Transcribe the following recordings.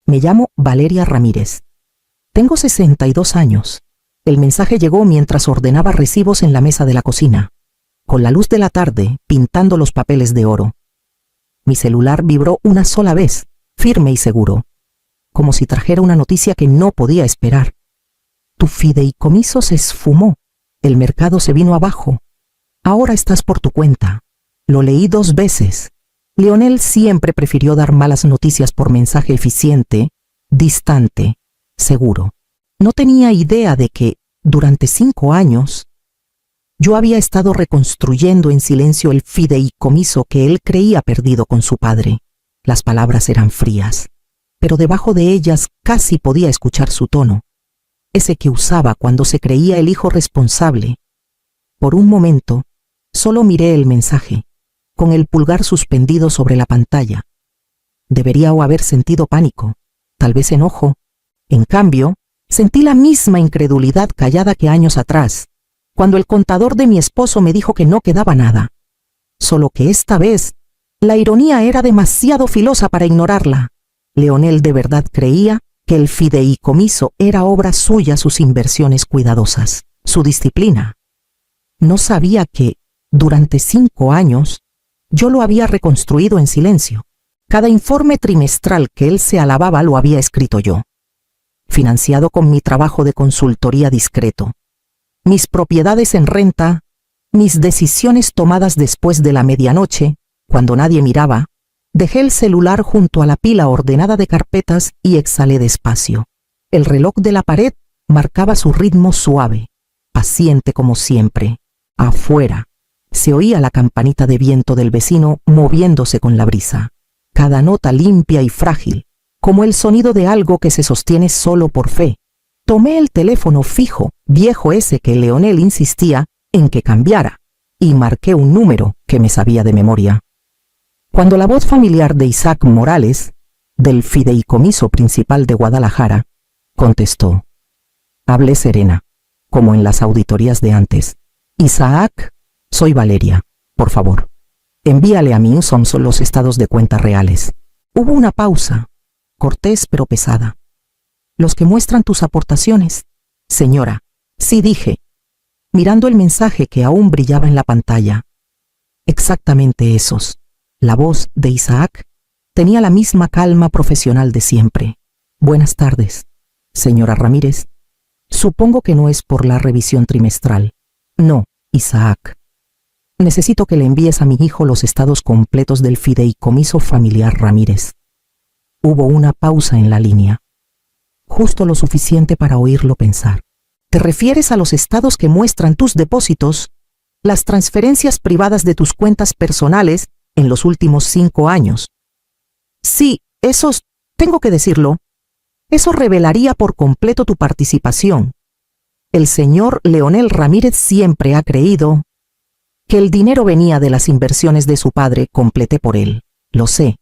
Me llamo Valeria Ramírez. Tengo 62 años. El mensaje llegó mientras ordenaba recibos en la mesa de la cocina, con la luz de la tarde pintando los papeles de oro. Mi celular vibró una sola vez, firme y seguro, como si trajera una noticia que no podía esperar. Tu fideicomiso se esfumó. El mercado se vino abajo. Ahora estás por tu cuenta. Lo leí 2 veces. Leonel siempre prefirió dar malas noticias por mensaje eficiente, distante, seguro. No tenía idea de que, durante 5 años, yo había estado reconstruyendo en silencio el fideicomiso que él creía perdido con su padre. Las palabras eran frías, pero debajo de ellas casi podía escuchar su tono, ese que usaba cuando se creía el hijo responsable. Por un momento, solo miré el mensaje, con el pulgar suspendido sobre la pantalla. Debería haber sentido pánico, tal vez enojo. En cambio, sentí la misma incredulidad callada que años atrás, cuando el contador de mi esposo me dijo que no quedaba nada. Solo que esta vez, la ironía era demasiado filosa para ignorarla. Leonel de verdad creía que el fideicomiso era obra suya, sus inversiones cuidadosas, su disciplina. No sabía que, durante 5 años, yo lo había reconstruido en silencio. Cada informe trimestral que él se alababa lo había escrito yo, financiado con mi trabajo de consultoría discreto. Mis propiedades en renta, mis decisiones tomadas después de la medianoche, cuando nadie miraba. Dejé el celular junto a la pila ordenada de carpetas y exhalé despacio. El reloj de la pared marcaba su ritmo suave, paciente como siempre. Afuera, se oía la campanita de viento del vecino moviéndose con la brisa. Cada nota limpia y frágil, como el sonido de algo que se sostiene solo por fe. Tomé el teléfono fijo, viejo ese que Leonel insistía en que cambiara, y marqué un número que me sabía de memoria. Cuando la voz familiar de Isaac Morales, del fideicomiso principal de Guadalajara, contestó. Hablé serena, como en las auditorías de antes. Isaac, soy Valeria, por favor. Envíale a mi Insom los estados de cuenta reales. Hubo una pausa, cortés pero pesada. Los que muestran tus aportaciones. Señora, sí dije, mirando el mensaje que aún brillaba en la pantalla. Exactamente esos. La voz de Isaac tenía la misma calma profesional de siempre. Buenas tardes, señora Ramírez. Supongo que no es por la revisión trimestral. No, Isaac. Necesito que le envíes a mi hijo los estados completos del fideicomiso familiar Ramírez. Hubo una pausa en la línea, justo lo suficiente para oírlo pensar. ¿Te refieres a los estados que muestran tus depósitos, las transferencias privadas de tus cuentas personales en los últimos 5 años? Sí, esos, tengo que decirlo, eso revelaría por completo tu participación. El señor Leonel Ramírez siempre ha creído que el dinero venía de las inversiones de su padre, completé por él. Lo sé.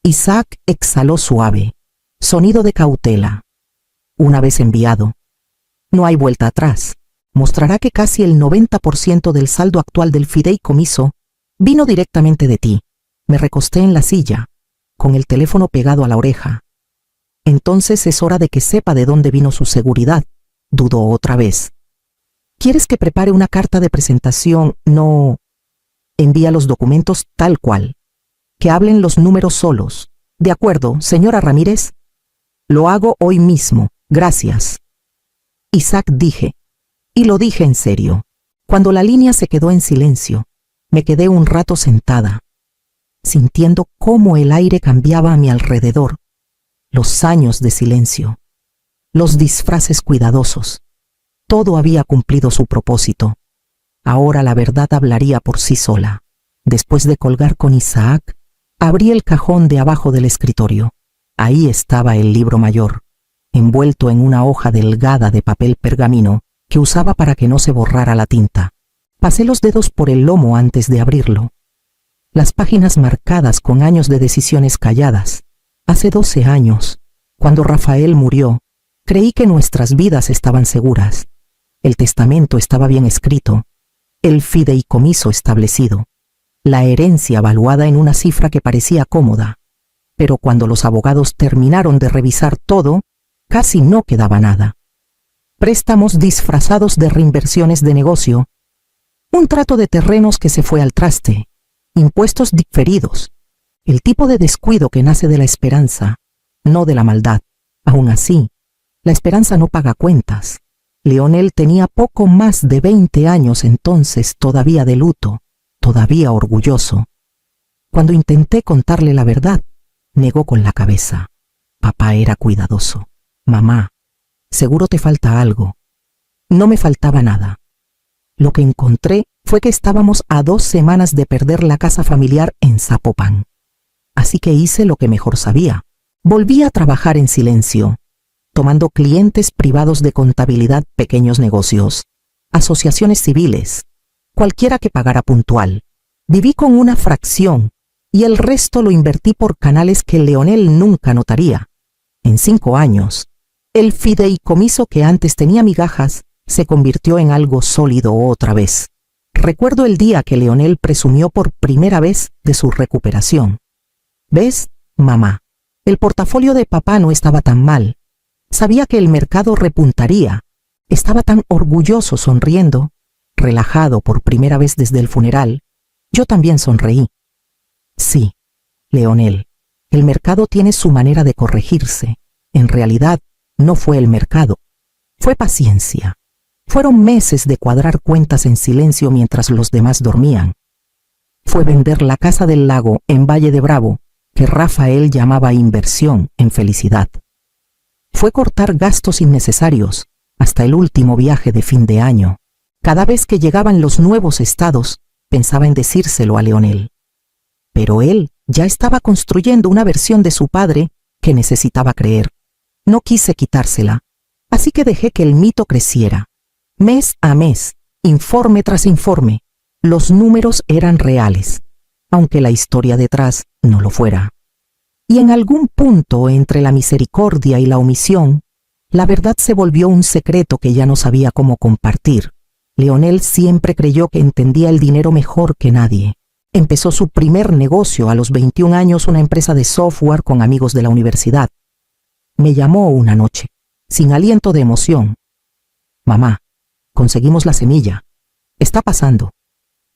Isaac exhaló suave, sonido de cautela. Una vez enviado, no hay vuelta atrás. Mostrará que casi el 90% del saldo actual del fideicomiso vino directamente de ti. Me recosté en la silla, con el teléfono pegado a la oreja. Entonces es hora de que sepa de dónde vino su seguridad. Dudó otra vez. ¿Quieres que prepare una carta de presentación? No. Envía los documentos tal cual. Que hablen los números solos. ¿De acuerdo, señora Ramírez? Lo hago hoy mismo. Gracias. Isaac, dije. Y lo dije en serio. Cuando la línea se quedó en silencio, me quedé un rato sentada, sintiendo cómo el aire cambiaba a mi alrededor. Los años de silencio, los disfraces cuidadosos, todo había cumplido su propósito. Ahora la verdad hablaría por sí sola. Después de colgar con Isaac, abrí el cajón de abajo del escritorio. Ahí estaba el libro mayor, envuelto en una hoja delgada de papel pergamino que usaba para que no se borrara la tinta. Pasé los dedos por el lomo antes de abrirlo. Las páginas marcadas con años de decisiones calladas. Hace 12 años, cuando Rafael murió, creí que nuestras vidas estaban seguras. El testamento estaba bien escrito, el fideicomiso establecido, la herencia valuada en una cifra que parecía cómoda. pero cuando los abogados terminaron de revisar todo, casi no quedaba nada. Préstamos disfrazados de reinversiones de negocio, un trato de terrenos que se fue al traste, impuestos diferidos, el tipo de descuido que nace de la esperanza, no de la maldad. Aún así, la esperanza no paga cuentas. Leonel tenía poco más de 20 años entonces, todavía de luto, todavía orgulloso. Cuando intenté contarle la verdad, negó con la cabeza. Papá era cuidadoso. Mamá, seguro te falta algo. No me faltaba nada. Lo que encontré fue que estábamos a 2 semanas de perder la casa familiar en Zapopan. Así que hice lo que mejor sabía. Volví a trabajar en silencio, tomando clientes privados de contabilidad, pequeños negocios, asociaciones civiles, cualquiera que pagara puntual. Viví con una fracción y el resto lo invertí por canales que Leonel nunca notaría. En 5 años, el fideicomiso que antes tenía migajas se convirtió en algo sólido otra vez. Recuerdo el día que Leonel presumió por primera vez de su recuperación. ¿Ves, mamá? El portafolio de papá no estaba tan mal. Sabía que el mercado repuntaría. Estaba tan orgulloso, sonriendo, relajado por primera vez desde el funeral. Yo también sonreí. Sí, Leonel, el mercado tiene su manera de corregirse. En realidad, no fue el mercado. Fue paciencia. Fueron meses de cuadrar cuentas en silencio mientras los demás dormían. Fue vender la casa del lago en Valle de Bravo, que Rafael llamaba inversión en felicidad. Fue cortar gastos innecesarios, hasta el último viaje de fin de año. Cada vez que llegaban los nuevos estados, pensaba en decírselo a Leonel. Pero él ya estaba construyendo una versión de su padre que necesitaba creer. No quise quitársela, así que dejé que el mito creciera. Mes a mes, informe tras informe, los números eran reales, aunque la historia detrás no lo fuera. Y en algún punto entre la misericordia y la omisión, la verdad se volvió un secreto que ya no sabía cómo compartir. Leonel siempre creyó que entendía el dinero mejor que nadie. Empezó su primer negocio a los 21 años, una empresa de software con amigos de la universidad. Me llamó una noche, sin aliento de emoción. Mamá, conseguimos la semilla. Está pasando.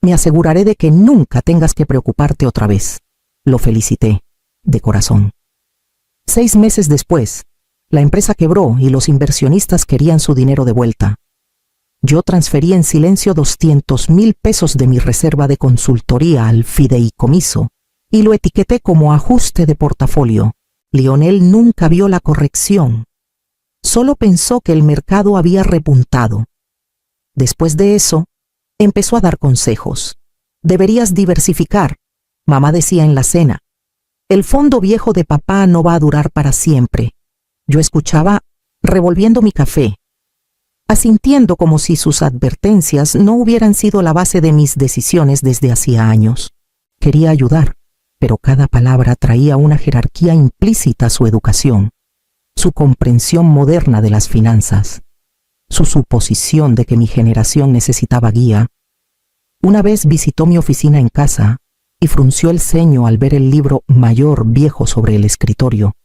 Me aseguraré de que nunca tengas que preocuparte otra vez. Lo felicité, de corazón. 6 meses después, la empresa quebró y los inversionistas querían su dinero de vuelta. Yo transferí en silencio 200,000 pesos de mi reserva de consultoría al fideicomiso y lo etiqueté como ajuste de portafolio. Leonel nunca vio la corrección. Solo pensó que el mercado había repuntado. Después de eso, empezó a dar consejos. Deberías diversificar, mamá decía en la cena. El fondo viejo de papá no va a durar para siempre. Yo escuchaba, revolviendo mi café, asintiendo como si sus advertencias no hubieran sido la base de mis decisiones desde hacía años. Quería ayudar, pero cada palabra traía una jerarquía implícita a su educación, su comprensión moderna de las finanzas, su suposición de que mi generación necesitaba guía. Una vez visitó mi oficina en casa y frunció el ceño al ver el libro mayor viejo sobre el escritorio.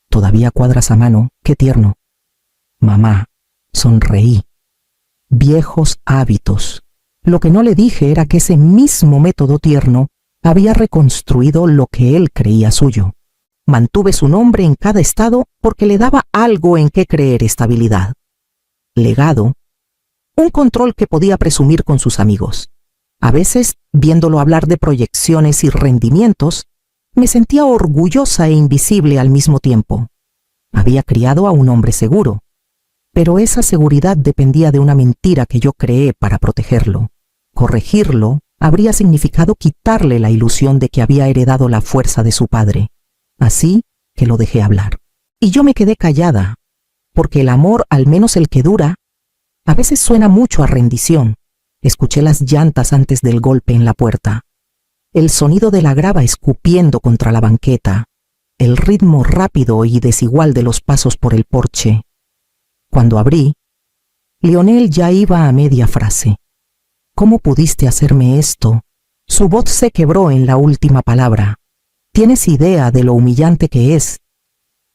Todavía cuadras a mano, qué tierno. Mamá, sonreí. Viejos hábitos. Lo que no le dije era que ese mismo método tierno había reconstruido lo que él creía suyo. Mantuve su nombre en cada estado porque le daba algo en qué creer: estabilidad, legado, un control que podía presumir con sus amigos. A veces, viéndolo hablar de proyecciones y rendimientos, me sentía orgullosa e invisible al mismo tiempo. Había criado a un hombre seguro, pero esa seguridad dependía de una mentira que yo creé para protegerlo. Corregirlo habría significado quitarle la ilusión de que había heredado la fuerza de su padre. Así que lo dejé hablar. Y yo me quedé callada, porque el amor, al menos el que dura, a veces suena mucho a rendición. Escuché las llantas antes del golpe en la puerta, el sonido de la grava escupiendo contra la banqueta, el ritmo rápido y desigual de los pasos por el porche. Cuando abrí, Leonel ya iba a media frase. ¿Cómo pudiste hacerme esto? Su voz se quebró en la última palabra. ¿Tienes idea de lo humillante que es?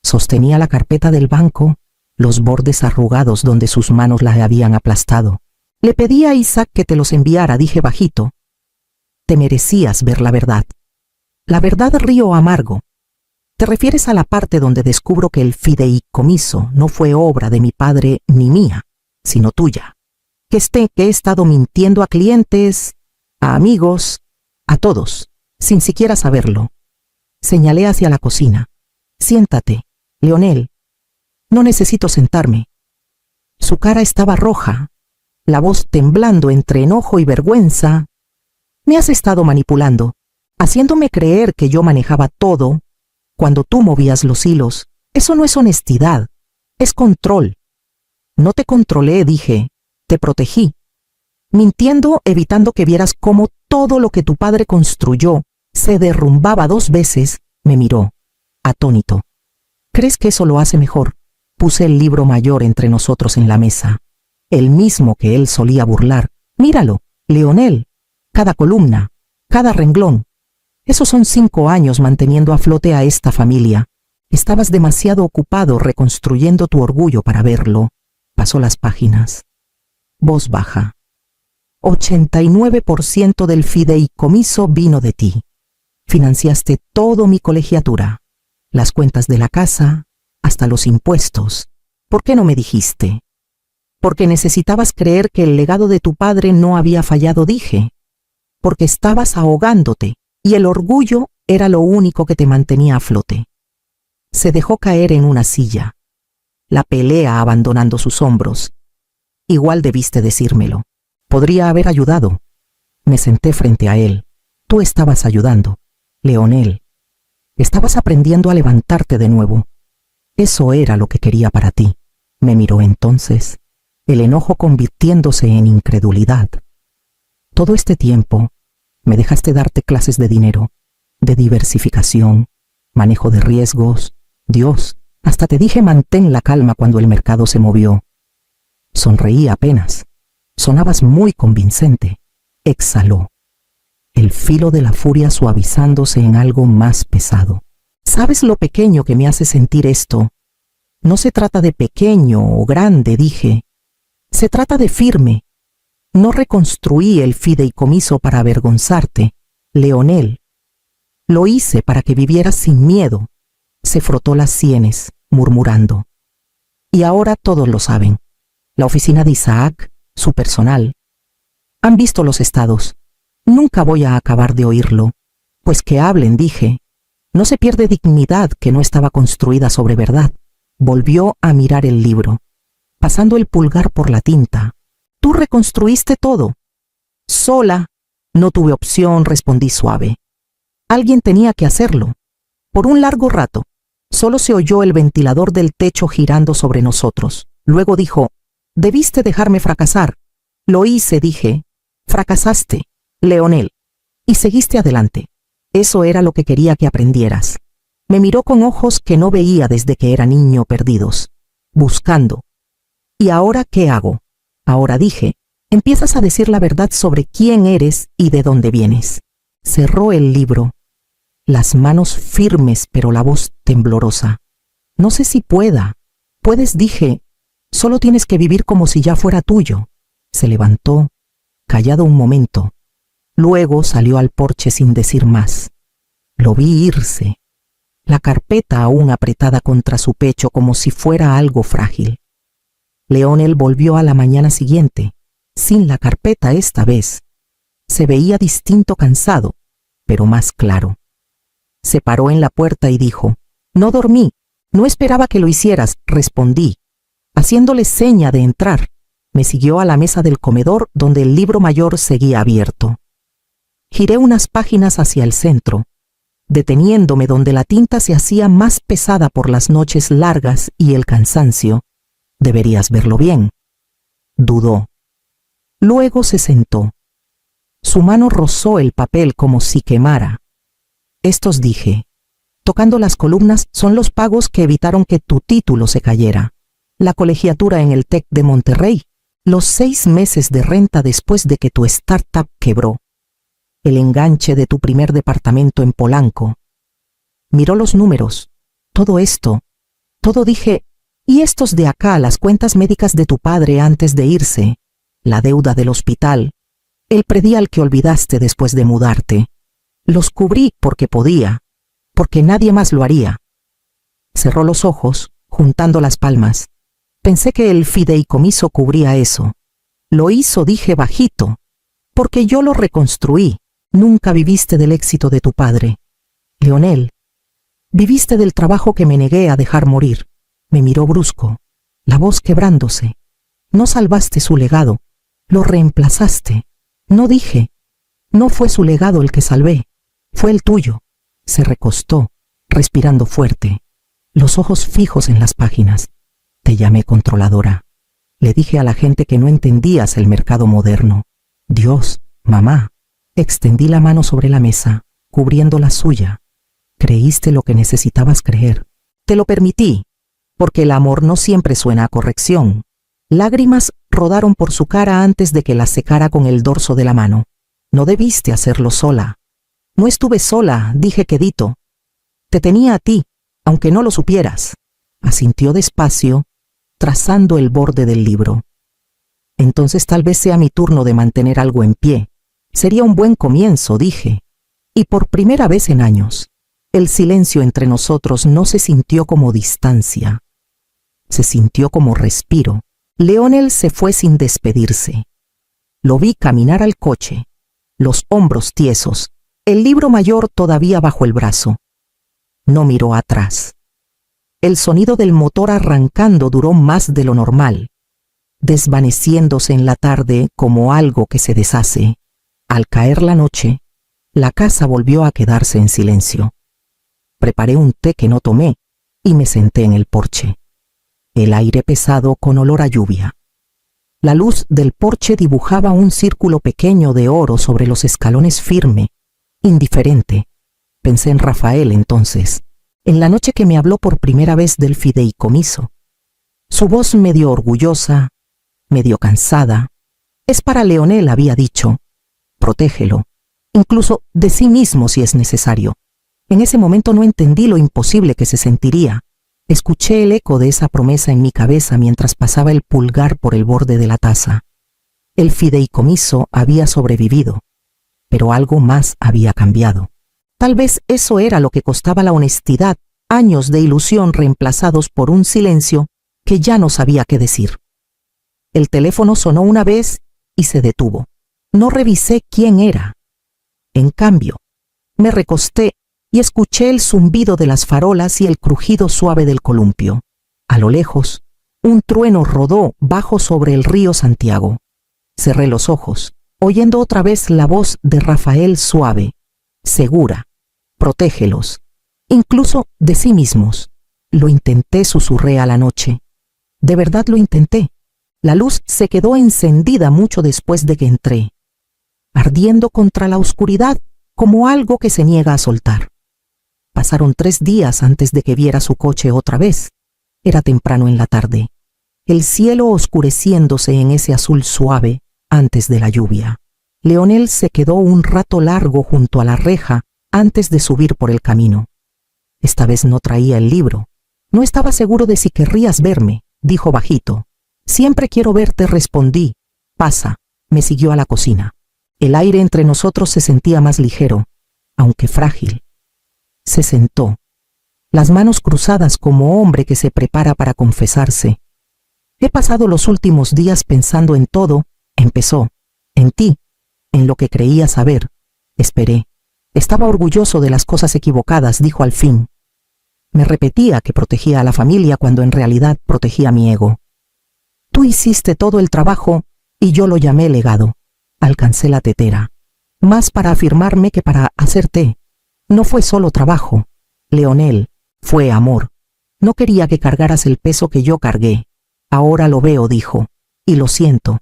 Sostenía la carpeta del banco, los bordes arrugados donde sus manos la habían aplastado. Le pedí a Isaac que te los enviara, dije bajito. Te merecías ver la verdad. La verdad río amargo. ¿Te refieres a la parte donde descubro que el fideicomiso no fue obra de mi padre ni mía, sino tuya? Que he estado mintiendo a clientes, a amigos, a todos, sin siquiera saberlo. Señalé hacia la cocina. Siéntate, Leonel. No necesito sentarme. Su cara estaba roja, la voz temblando entre enojo y vergüenza. Me has estado manipulando, haciéndome creer que yo manejaba todo, cuando tú movías los hilos. Eso no es honestidad, es control. No te controlé, dije, te protegí. Mintiendo, evitando que vieras cómo todo lo que tu padre construyó se derrumbaba 2 veces, me miró, atónito. ¿Crees que eso lo hace mejor? Puse el libro mayor entre nosotros en la mesa, el mismo que él solía burlar. Míralo, Leonel, cada columna, cada renglón. Esos son 5 años manteniendo a flote a esta familia. Estabas demasiado ocupado reconstruyendo tu orgullo para verlo. Pasó las páginas. Voz baja. 89% del fideicomiso vino de ti. Financiaste todo mi colegiatura, las cuentas de la casa, hasta los impuestos. ¿Por qué no me dijiste? Porque necesitabas creer que el legado de tu padre no había fallado, dije. Porque estabas ahogándote y el orgullo era lo único que te mantenía a flote. Se dejó caer en una silla, la pelea abandonando sus hombros. Igual debiste decírmelo. Podría haber ayudado. Me senté frente a él. Tú estabas ayudando, Leonel. Estabas aprendiendo a levantarte de nuevo. Eso era lo que quería para ti. Me miró entonces, el enojo convirtiéndose en incredulidad. Todo este tiempo me dejaste darte clases de dinero, de diversificación, manejo de riesgos. Dios, hasta te dije mantén la calma cuando el mercado se movió. Sonreí apenas. Sonabas muy convincente. Exhaló, el filo de la furia suavizándose en algo más pesado. ¿Sabes lo pequeño que me hace sentir esto? No se trata de pequeño o grande, dije. Se trata de firme. No reconstruí el fideicomiso para avergonzarte, Leonel. Lo hice para que vivieras sin miedo. Se frotó las sienes, murmurando. Y ahora todos lo saben. La oficina de Isaac, su personal. Han visto los estados. Nunca voy a acabar de oírlo. Pues que hablen, dije. No se pierde dignidad que no estaba construida sobre verdad. Volvió a mirar el libro, pasando el pulgar por la tinta. Tú reconstruiste todo. Sola. No tuve opción, respondí suave. Alguien tenía que hacerlo. Por un largo rato, solo se oyó el ventilador del techo girando sobre nosotros. Luego dijo, debiste dejarme fracasar. Lo hice, dije. Fracasaste, Leonel. Y seguiste adelante. Eso era lo que quería que aprendieras. Me miró con ojos que no veía desde que era niño, perdidos, buscando. ¿Y ahora qué hago? Ahora, dije, empiezas a decir la verdad sobre quién eres y de dónde vienes. Cerró el libro, las manos firmes pero la voz temblorosa. No sé si pueda. Puedes, dije. Solo tienes que vivir como si ya fuera tuyo. Se levantó, callado un momento. Luego salió al porche sin decir más. Lo vi irse, la carpeta aún apretada contra su pecho como si fuera algo frágil. Leonel volvió a la mañana siguiente, sin la carpeta esta vez. Se veía distinto, cansado, pero más claro. Se paró en la puerta y dijo, no dormí, no esperaba que lo hicieras, respondí, haciéndole seña de entrar. Me siguió a la mesa del comedor donde el libro mayor seguía abierto. Giré unas páginas hacia el centro, deteniéndome donde la tinta se hacía más pesada por las noches largas y el cansancio. Deberías verlo bien. Dudó. Luego se sentó. Su mano rozó el papel como si quemara. Estos, dije, tocando las columnas, son los pagos que evitaron que tu título se cayera. La colegiatura en el TEC de Monterrey, los 6 meses de renta después de que tu startup quebró, el enganche de tu primer departamento en Polanco, Miró los números. Todo esto. Todo dije. Y estos de acá, las cuentas médicas de tu padre antes de irse. La deuda del hospital. El predial que olvidaste después de mudarte. Los cubrí porque podía. Porque nadie más lo haría. Cerró los ojos, juntando las palmas. Pensé que el fideicomiso cubría eso. Lo hizo, dije bajito. Porque yo lo reconstruí. Nunca viviste del éxito de tu padre. Leonel, viviste del trabajo que me negué a dejar morir. Me miró brusco, la voz quebrándose. No salvaste su legado, lo reemplazaste. No dije, no fue su legado el que salvé, fue el tuyo. Se recostó, respirando fuerte, los ojos fijos en las páginas. Te llamé controladora. Le dije a la gente que no entendías el mercado moderno. Dios, mamá. Extendí la mano sobre la mesa, cubriendo la suya. Creíste lo que necesitabas creer. Te lo permití, porque el amor no siempre suena a corrección. Lágrimas rodaron por su cara antes de que las secara con el dorso de la mano. No debiste hacerlo sola. No estuve sola, dije quedito. Te tenía a ti, aunque no lo supieras. Asintió despacio, trazando el borde del libro. Entonces tal vez sea mi turno de mantener algo en pie. Sería un buen comienzo, dije. Y por primera vez en años, el silencio entre nosotros no se sintió como distancia. Se sintió como respiro. Leonel se fue sin despedirse. Lo vi caminar al coche, los hombros tiesos, el libro mayor todavía bajo el brazo. No miró atrás. El sonido del motor arrancando duró más de lo normal, desvaneciéndose en la tarde como algo que se deshace. Al caer la noche, la casa volvió a quedarse en silencio. Preparé un té que no tomé y me senté en el porche. El aire pesado con olor a lluvia. La luz del porche dibujaba un círculo pequeño de oro sobre los escalones firme, indiferente. Pensé en Rafael entonces, en la noche que me habló por primera vez del fideicomiso. Su voz medio orgullosa, medio cansada. Es para Leonel, había dicho. Protégelo, incluso de sí mismo si es necesario. En ese momento no entendí lo imposible que se sentiría. Escuché el eco de esa promesa en mi cabeza mientras pasaba el pulgar por el borde de la taza. El fideicomiso había sobrevivido, pero algo más había cambiado. Tal vez eso era lo que costaba la honestidad, años de ilusión reemplazados por un silencio que ya no sabía qué decir. El teléfono sonó una vez y se detuvo. No revisé quién era. En cambio, me recosté y escuché el zumbido de las farolas y el crujido suave del columpio. A lo lejos, un trueno rodó bajo sobre el río Santiago. Cerré los ojos, oyendo otra vez la voz de Rafael suave, segura. Protégelos, incluso de sí mismos. Lo intenté, susurré a la noche. De verdad lo intenté. La luz se quedó encendida mucho después de que entré, ardiendo contra la oscuridad como algo que se niega a soltar. Pasaron 3 días antes de que viera su coche otra vez. Era temprano en la tarde, el cielo oscureciéndose en ese azul suave antes de la lluvia. Leonel se quedó un rato largo junto a la reja antes de subir por el camino. Esta vez no traía el libro. No estaba seguro de si querrías verme, dijo bajito. Siempre quiero verte, respondí. Pasa. Me siguió a la cocina. El aire entre nosotros se sentía más ligero, aunque frágil. Se sentó, las manos cruzadas como hombre que se prepara para confesarse. He pasado los últimos días pensando en todo, empezó, en ti, en lo que creía saber. Esperé. Estaba orgulloso de las cosas equivocadas, dijo al fin. Me repetía que protegía a la familia cuando en realidad protegía mi ego. Tú hiciste todo el trabajo y yo lo llamé legado. Alcancé la tetera, más para afirmarme que para hacerte. No fue solo trabajo, Leonel, fue amor. No quería que cargaras el peso que yo cargué. Ahora lo veo, dijo, y lo siento,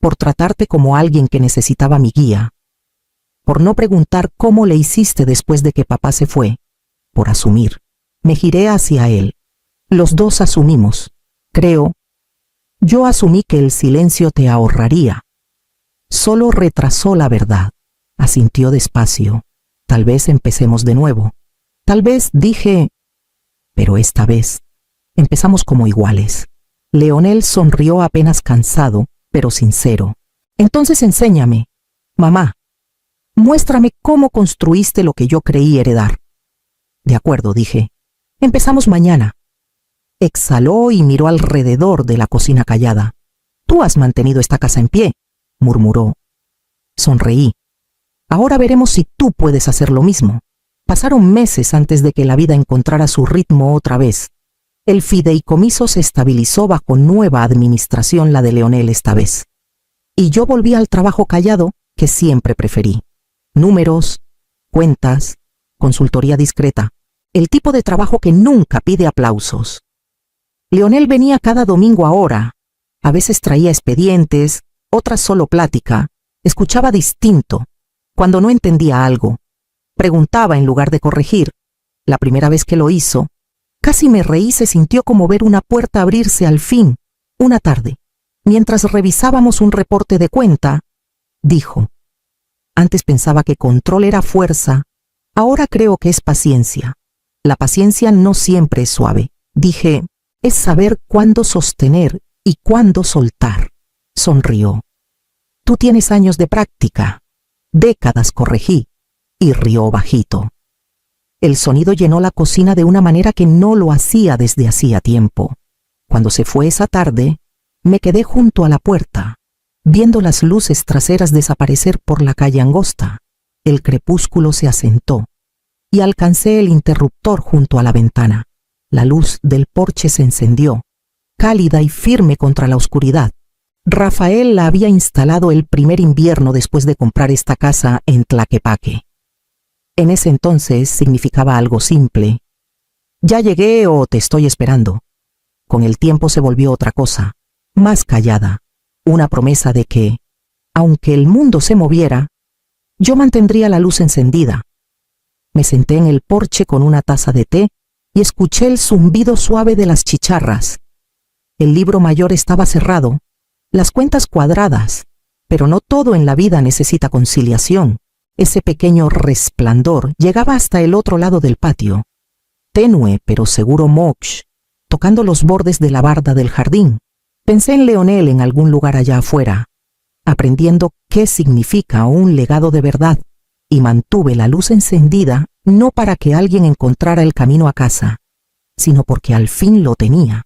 por tratarte como alguien que necesitaba mi guía, por no preguntar cómo le hiciste después de que papá se fue, por asumir. Me giré hacia él. Los dos asumimos, creo. Yo asumí que el silencio te ahorraría. Solo retrasó la verdad. Asintió despacio. Tal vez empecemos de nuevo. Tal vez dije, pero esta vez empezamos como iguales. Leonel sonrió apenas cansado, pero sincero. Entonces enséñame, mamá. Muéstrame cómo construiste lo que yo creí heredar. De acuerdo, dije. Empezamos mañana. Exhaló y miró alrededor de la cocina callada. Tú has mantenido esta casa en pie, murmuró. Sonreí. Ahora veremos si tú puedes hacer lo mismo. Pasaron meses antes de que la vida encontrara su ritmo otra vez. El fideicomiso se estabilizó bajo nueva administración, la de Leonel esta vez. Y yo volví al trabajo callado que siempre preferí. Números, cuentas, consultoría discreta. El tipo de trabajo que nunca pide aplausos. Leonel venía cada domingo ahora. A veces traía expedientes, otras solo plática. Escuchaba distinto. Cuando no entendía algo, preguntaba en lugar de corregir. La primera vez que lo hizo, casi me reí. Se sintió como ver una puerta abrirse al fin, una tarde. Mientras revisábamos un reporte de cuenta, dijo: antes pensaba que control era fuerza, ahora creo que es paciencia. La paciencia no siempre es suave. Dije, es saber cuándo sostener y cuándo soltar. Sonrió. Tú tienes años de práctica. Décadas, corregí, y rió bajito. El sonido llenó la cocina de una manera que no lo hacía desde hacía tiempo. Cuando se fue esa tarde, me quedé junto a la puerta, viendo las luces traseras desaparecer por la calle angosta. El crepúsculo se asentó, y alcancé el interruptor junto a la ventana. La luz del porche se encendió, cálida y firme contra la oscuridad. Rafael la había instalado el primer invierno después de comprar esta casa en Tlaquepaque. En ese entonces significaba algo simple. Ya llegué o te estoy esperando. Con el tiempo se volvió otra cosa, más callada, una promesa de que, aunque el mundo se moviera, yo mantendría la luz encendida. Me senté en el porche con una taza de té y escuché el zumbido suave de las chicharras. El libro mayor estaba cerrado, las cuentas cuadradas, pero no todo en la vida necesita conciliación. Ese pequeño resplandor llegaba hasta el otro lado del patio. Tenue pero seguro mox, tocando los bordes de la barda del jardín. Pensé en Leonel en algún lugar allá afuera, aprendiendo qué significa un legado de verdad, y mantuve la luz encendida no para que alguien encontrara el camino a casa, sino porque al fin lo tenía.